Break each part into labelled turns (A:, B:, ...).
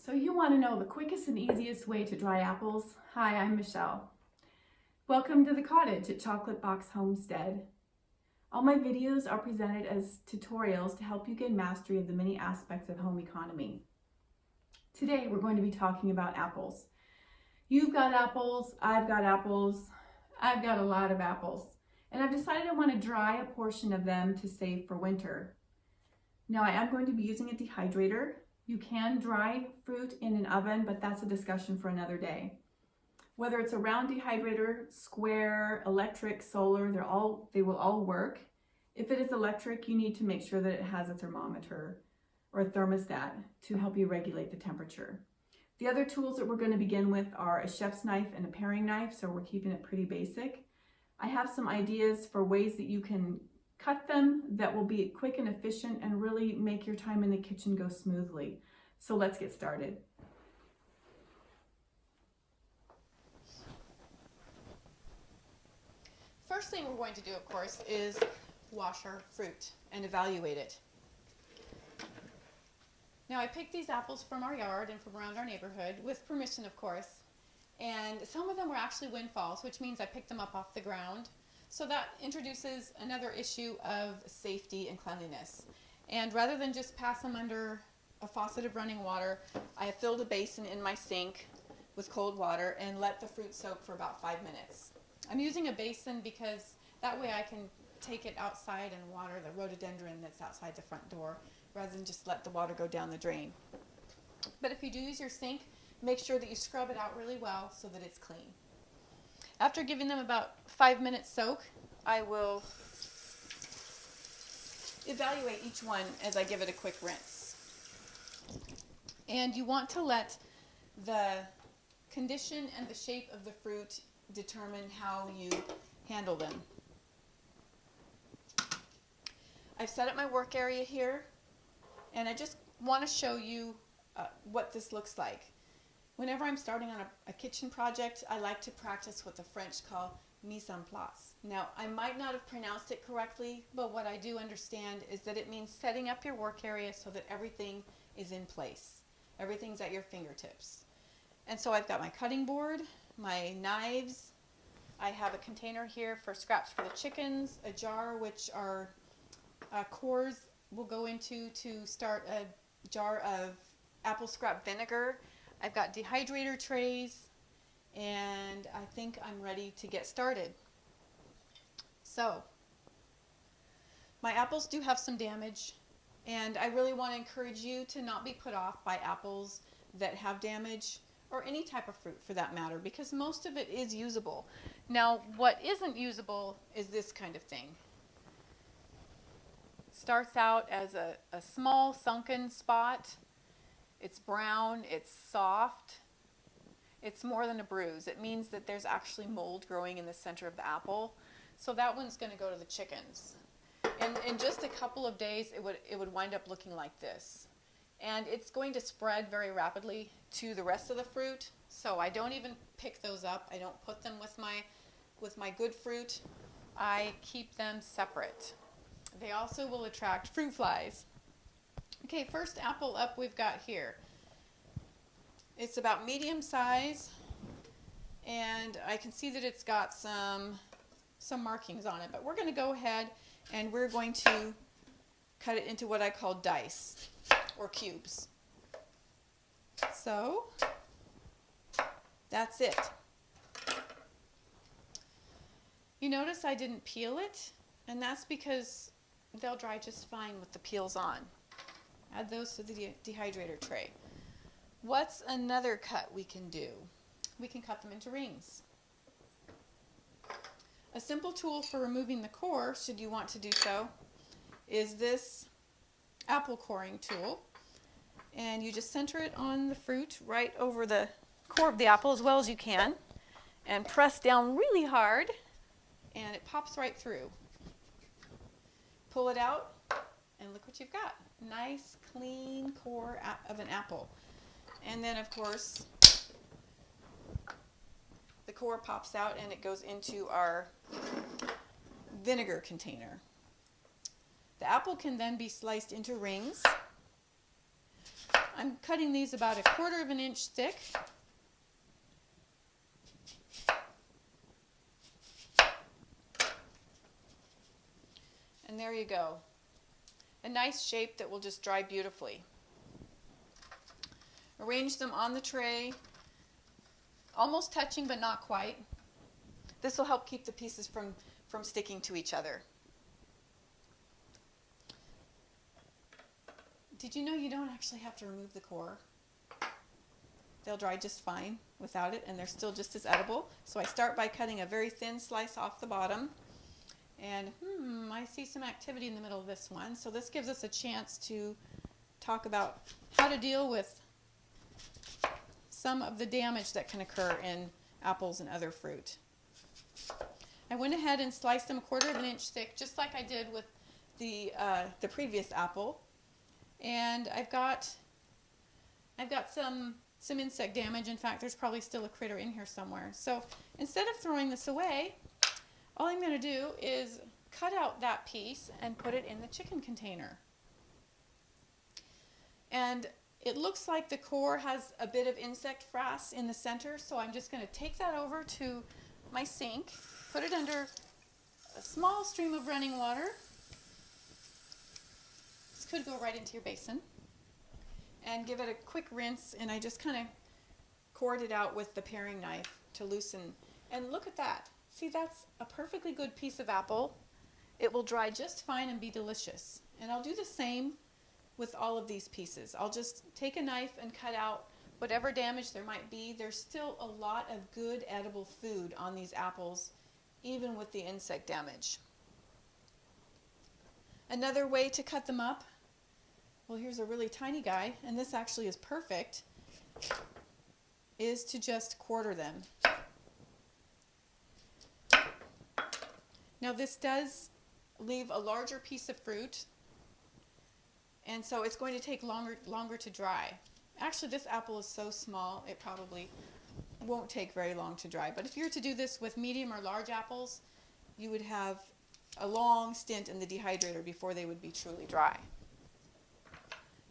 A: So you want to know the quickest and easiest way to dry apples? Hi, I'm Michelle. Welcome to the Cottage at Chocolate Box Homestead. All my videos are presented as tutorials to help you gain mastery of the many aspects of home economy. Today we're going to be talking about apples. You've got apples, I've got apples, I've got a lot of apples. And I've decided I want to dry a portion of them to save for winter. Now I am going to be using a dehydrator. You can dry fruit in an oven, but that's a discussion for another day. Whether it's a round dehydrator, square, electric, solar, they will all work. If it is electric, you need to make sure that it has a thermometer or a thermostat to help you regulate the temperature. The other tools that we're going to begin with are a chef's knife and a paring knife, so we're keeping it pretty basic. I have some ideas for ways that you can cut them that will be quick and efficient and really make your time in the kitchen go smoothly. So let's get started.
B: First thing we're going to do, of course, is wash our fruit and evaluate it. Now I picked these apples from our yard and from around our neighborhood, with permission of course, and some of them were actually windfalls, which means I picked them up off the ground. So that introduces another issue of safety and cleanliness. And rather than just pass them under a faucet of running water, I have filled a basin in my sink with cold water and let the fruit soak for about 5 minutes. I'm using a basin because that way I can take it outside and water the rhododendron that's outside the front door rather than just let the water go down the drain. But if you do use your sink, make sure that you scrub it out really well so that it's clean. After giving them about 5 minutes soak, I will evaluate each one as I give it a quick rinse. And you want to let the condition and the shape of the fruit determine how you handle them. I've set up my work area here, and I just want to show you what this looks like. Whenever I'm starting on a kitchen project, I like to practice what the French call mise en place. Now, I might not have pronounced it correctly, but what I do understand is that it means setting up your work area so that everything is in place. Everything's at your fingertips. And so I've got my cutting board, my knives. I have a container here for scraps for the chickens, a jar which our cores will go into to start a jar of apple scrap vinegar. I've got dehydrator trays, and I think I'm ready to get started. So, my apples do have some damage, and I really want to encourage you to not be put off by apples that have damage, or any type of fruit for that matter, because most of it is usable. Now, what isn't usable is this kind of thing. Starts out as a small sunken spot. It's brown, it's soft, it's more than a bruise. It means that there's actually mold growing in the center of the apple. So that one's going to go to the chickens. And in just a couple of days, it would wind up looking like this. And it's going to spread very rapidly to the rest of the fruit. So I don't even pick those up. I don't put them with my good fruit. I keep them separate. They also will attract fruit flies. Okay, first apple up we've got here. It's about medium size, and I can see that it's got some markings on it, but we're going to go ahead and we're going to cut it into what I call dice or cubes. So that's it. You notice I didn't peel it, and that's because they'll dry just fine with the peels on. Add those to the dehydrator tray. What's another cut we can do? We can cut them into rings. A simple tool for removing the core, should you want to do so, is this apple coring tool. And you just center it on the fruit right over the core of the apple as well as you can, and press down really hard, and it pops right through. Pull it out, and look what you've got. Nice, clean core of an apple. And then, of course, the core pops out and it goes into our vinegar container. The apple can then be sliced into rings. I'm cutting these about 1/4 of an inch thick. And there you go. A nice shape that will just dry beautifully. Arrange them on the tray, almost touching but not quite. This will help keep the pieces from sticking to each other. Did you know you don't actually have to remove the core? They'll dry just fine without it, and they're still just as edible. So I start by cutting a very thin slice off the bottom. And I see some activity in the middle of this one. So this gives us a chance to talk about how to deal with some of the damage that can occur in apples and other fruit. I went ahead and sliced them 1/4 of an inch thick, just like I did with the previous apple. And I've got some insect damage. In fact, there's probably still a critter in here somewhere. So instead of throwing this away, all I'm going to do is cut out that piece and put it in the chicken container. And it looks like the core has a bit of insect frass in the center, so I'm just going to take that over to my sink, put it under a small stream of running water. This could go right into your basin. And give it a quick rinse, and I just kind of cored it out with the paring knife to loosen. And look at that. See, that's a perfectly good piece of apple. It will dry just fine and be delicious. And I'll do the same with all of these pieces. I'll just take a knife and cut out whatever damage there might be. There's still a lot of good edible food on these apples, even with the insect damage. Another way to cut them up, well, here's a really tiny guy, and this actually is perfect, is to just quarter them. Now this does leave a larger piece of fruit, and so it's going to take longer to dry. Actually, this apple is so small, it probably won't take very long to dry. But if you were to do this with medium or large apples, you would have a long stint in the dehydrator before they would be truly dry.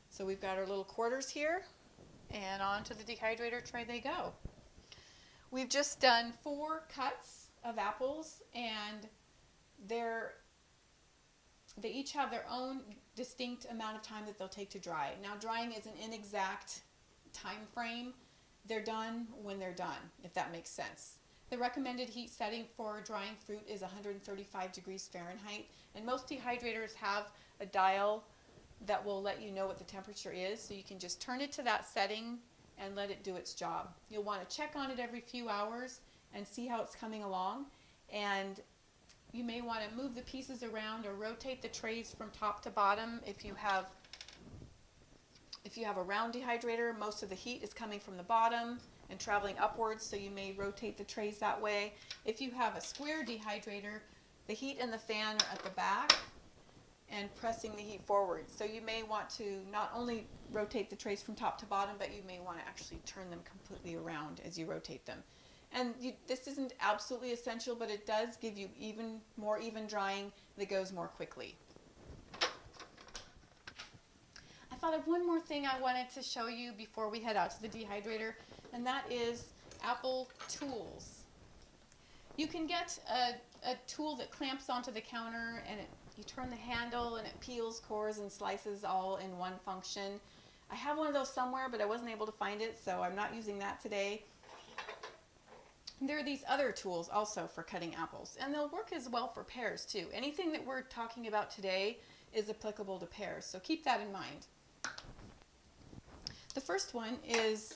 B: So we've got our little quarters here, and onto the dehydrator tray they go. We've just done 4 cuts of apples, and they each have their own distinct amount of time that they'll take to dry. Now, drying is an inexact time frame. They're done when they're done, if that makes sense. The recommended heat setting for drying fruit is 135 degrees Fahrenheit, and most dehydrators have a dial that will let you know what the temperature is, so you can just turn it to that setting and let it do its job. You'll want to check on it every few hours and see how it's coming along, and you may want to move the pieces around or rotate the trays from top to bottom. If you have a round dehydrator, most of the heat is coming from the bottom and traveling upwards, so you may rotate the trays that way. If you have a square dehydrator, the heat and the fan are at the back and pressing the heat forward. So you may want to not only rotate the trays from top to bottom, but you may want to actually turn them completely around as you rotate them. And this isn't absolutely essential, but it does give you more even drying that goes more quickly. I thought of one more thing I wanted to show you before we head out to the dehydrator, and that is apple tools. You can get a tool that clamps onto the counter, and you turn the handle and it peels cores and slices all in one function. I have one of those somewhere, but I wasn't able to find it, so I'm not using that today. There are these other tools also for cutting apples, and they'll work as well for pears too. Anything that we're talking about today is applicable to pears, so keep that in mind. The first one is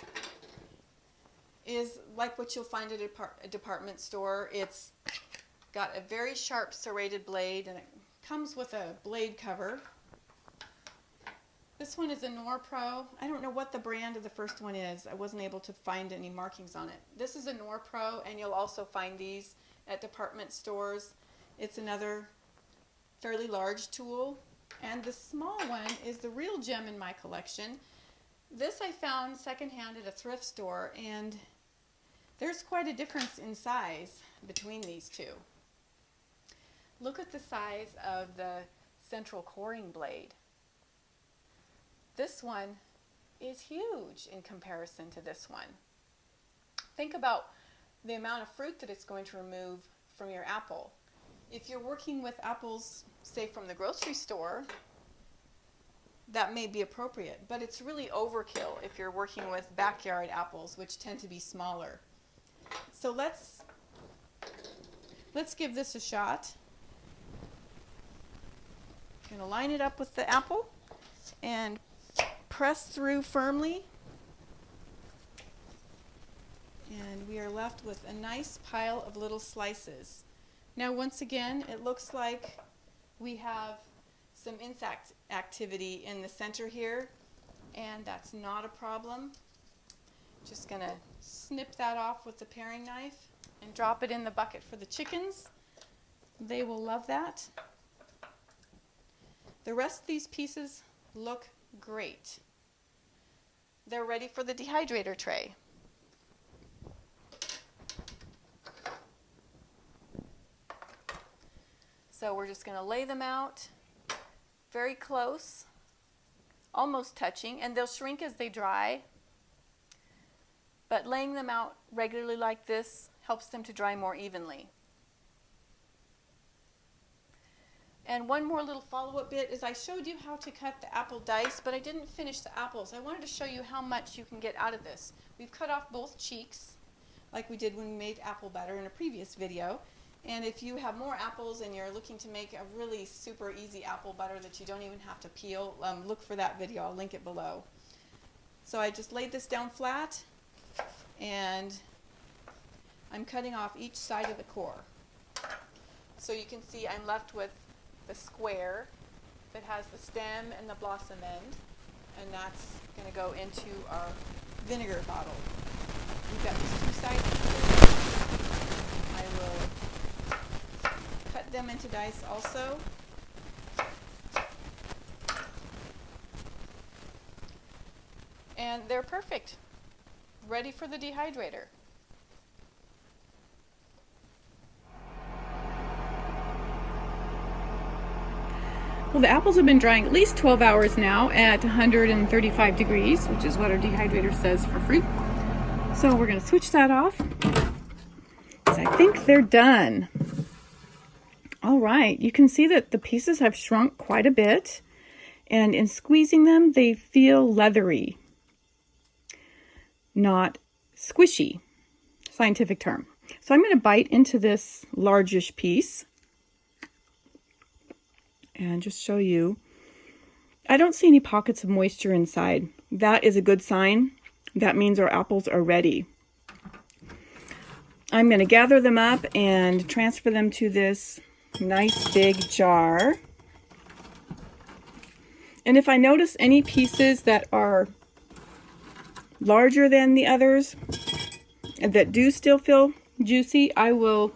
B: like what you'll find at a department store. It's got a very sharp serrated blade, and it comes with a blade cover. This one is a Norpro. I don't know what the brand of the first one is. I wasn't able to find any markings on it. This is a Norpro, and you'll also find these at department stores. It's another fairly large tool. And the small one is the real gem in my collection. This I found secondhand at a thrift store, and there's quite a difference in size between these two. Look at the size of the central coring blade. This one is huge in comparison to this one. Think about the amount of fruit that it's going to remove from your apple. If you're working with apples, say from the grocery store, that may be appropriate, but it's really overkill if you're working with backyard apples, which tend to be smaller. So let's give this a shot. I'm going to line it up with the apple and press through firmly. And we are left with a nice pile of little slices. Now once again, it looks like we have some insect activity in the center here, and that's not a problem. Just going to snip that off with the paring knife and drop it in the bucket for the chickens. They will love that. The rest of these pieces look great. They're ready for the dehydrator tray. So we're just going to lay them out very close, almost touching, and they'll shrink as they dry. But laying them out regularly like this helps them to dry more evenly. And one more little follow-up bit is I showed you how to cut the apple dice, but I didn't finish the apples. I wanted to show you how much you can get out of this. We've cut off both cheeks, like we did when we made apple butter in a previous video. And if you have more apples and you're looking to make a really super easy apple butter that you don't even have to peel, look for that video. I'll link it below. So I just laid this down flat, and I'm cutting off each side of the core. So you can see I'm left with the square that has the stem and the blossom end, and that's going to go into our vinegar bottle. We've got these two sides. I will cut them into dice also. And they're perfect, ready for the dehydrator.
A: Well, the apples have been drying at least 12 hours now at 135 degrees, which is what our dehydrator says for fruit. So we're going to switch that off, because I think they're done. All right, you can see that the pieces have shrunk quite a bit, and in squeezing them, they feel leathery, not squishy, scientific term. So I'm going to bite into this largish piece and just show you. I don't see any pockets of moisture inside. That is a good sign. That means our apples are ready. I'm going to gather them up and transfer them to this nice big jar. And if I notice any pieces that are larger than the others and that do still feel juicy, I will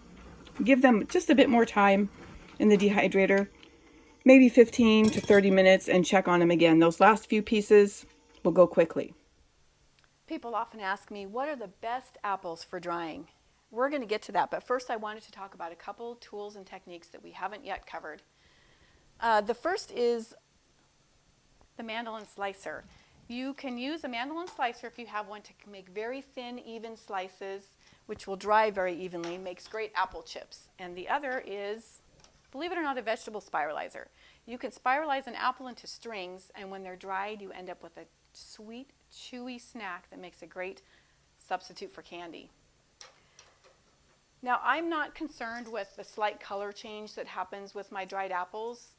A: give them just a bit more time in the dehydrator. Maybe 15 to 30 minutes, and check on them again. Those last few pieces will go quickly.
B: People often ask me, what are the best apples for drying? We're going to get to that, but first I wanted to talk about a couple tools and techniques that we haven't yet covered. The first is the mandolin slicer. You can use a mandolin slicer if you have one to make very thin, even slices, which will dry very evenly, makes great apple chips. And the other is, believe it or not, a vegetable spiralizer. You can spiralize an apple into strings, and when they're dried, you end up with a sweet, chewy snack that makes a great substitute for candy. Now, I'm not concerned with the slight color change that happens with my dried apples,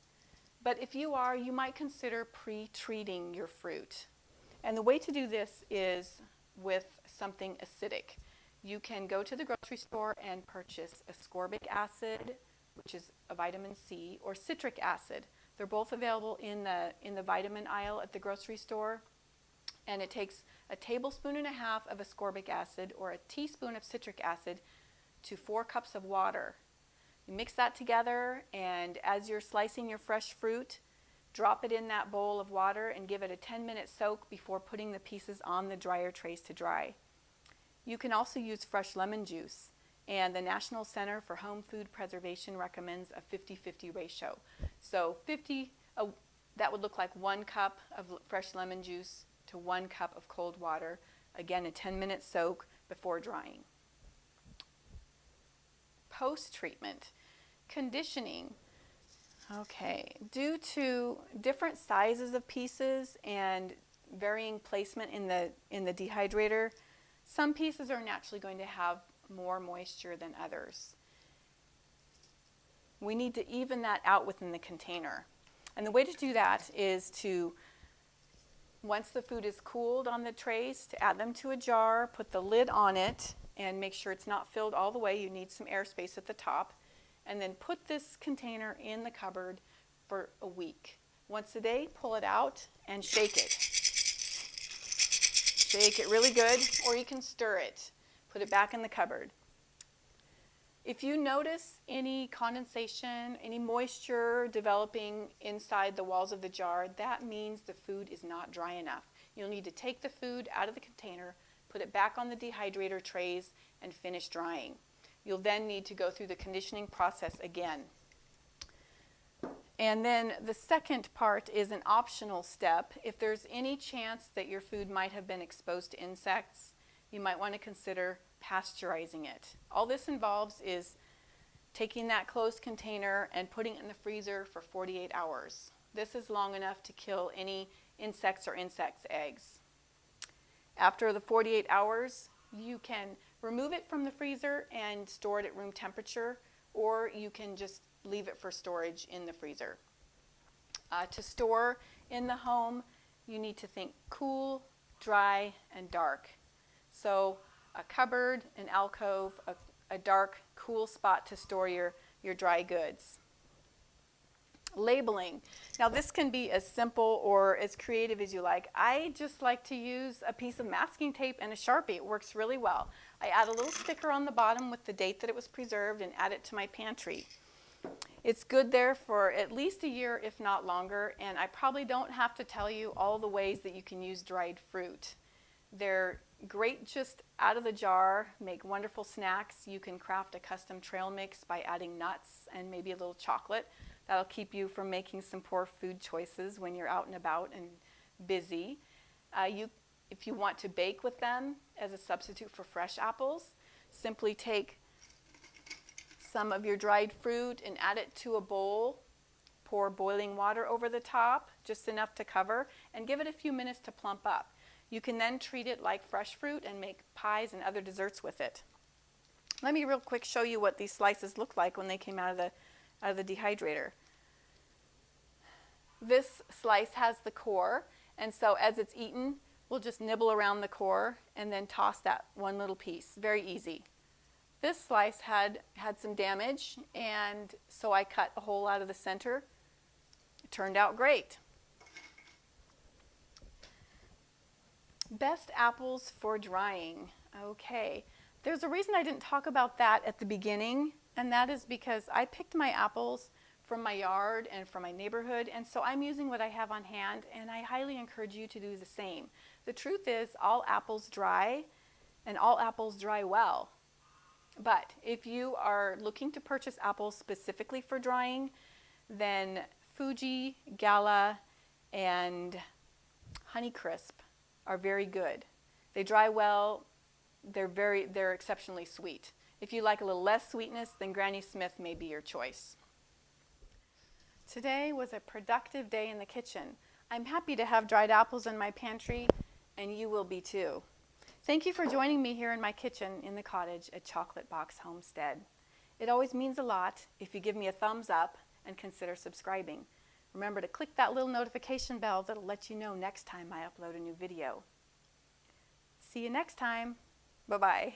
B: but if you are, you might consider pre-treating your fruit. And the way to do this is with something acidic. You can go to the grocery store and purchase ascorbic acid, which is a vitamin C, or citric acid. They're both available in the vitamin aisle at the grocery store. And it takes a tablespoon and a half of ascorbic acid or a teaspoon of citric acid to 4 cups of water. You mix that together, and as you're slicing your fresh fruit, drop it in that bowl of water and give it a 10-minute soak before putting the pieces on the dryer trays to dry. You can also use fresh lemon juice, and the National Center for Home Food Preservation recommends a 50-50 ratio. So that would look like 1 cup of fresh lemon juice to 1 cup of cold water. Again, a 10-minute soak before drying. Post-treatment, conditioning. Okay, due to different sizes of pieces and varying placement in the dehydrator, some pieces are naturally going to have more moisture than others. We need to even that out within the container. And the way to do that is to, once the food is cooled on the trays, to add them to a jar, put the lid on it, and make sure it's not filled all the way. You need some airspace at the top. And then put this container in the cupboard for a week. Once a day, pull it out and shake it. Shake it really good, or you can stir it. Put it back in the cupboard. If you notice any condensation, any moisture developing inside the walls of the jar, that means the food is not dry enough. You'll need to take the food out of the container, put it back on the dehydrator trays, and finish drying. You'll then need to go through the conditioning process again. And then the second part is an optional step. If there's any chance that your food might have been exposed to insects, you might want to consider pasteurizing it. All this involves is taking that closed container and putting it in the freezer for 48 hours. This is long enough to kill any insects or insects' eggs. After the 48 hours, you can remove it from the freezer and store it at room temperature, or you can just leave it for storage in the freezer. To store in the home, you need to think cool, dry, and dark. So a cupboard, an alcove, a dark, cool spot to store your dry goods. Labeling. Now this can be as simple or as creative as you like. I just like to use a piece of masking tape and a Sharpie. It works really well. I add a little sticker on the bottom with the date that it was preserved and add it to my pantry. It's good there for at least a year, if not longer, and I probably don't have to tell you all the ways that you can use dried fruit. They're great just out of the jar, make wonderful snacks. You can craft a custom trail mix by adding nuts and maybe a little chocolate. That'll keep you from making some poor food choices when you're out and about and busy. If you want to bake with them as a substitute for fresh apples, simply take some of your dried fruit and add it to a bowl. Pour boiling water over the top, just enough to cover, and give it a few minutes to plump up. You can then treat it like fresh fruit and make pies and other desserts with it. Let me real quick show you what these slices look like when they came out of the dehydrator. This slice has the core, and so as it's eaten, we'll just nibble around the core and then toss that one little piece. Very easy. This slice had some damage, and so I cut a hole out of the center. It turned out great. Best apples for drying. Okay, there's a reason I didn't talk about that at the beginning, and that is because I picked my apples from my yard and from my neighborhood, and so I'm using what I have on hand, and I highly encourage you to do the same. The truth is, all apples dry, and all apples dry well. But if you are looking to purchase apples specifically for drying, then Fuji, Gala, and Honeycrisp are very good. They dry well. They're exceptionally sweet. If you like a little less sweetness, then Granny Smith may be your choice. Today was a productive day in the kitchen. I'm happy to have dried apples in my pantry, and you will be too. Thank you for joining me here in my kitchen in the cottage at Chocolate Box Homestead. It always means a lot if you give me a thumbs up and consider subscribing. Remember to click that little notification bell that'll let you know next time I upload a new video. See you next time. Bye-bye.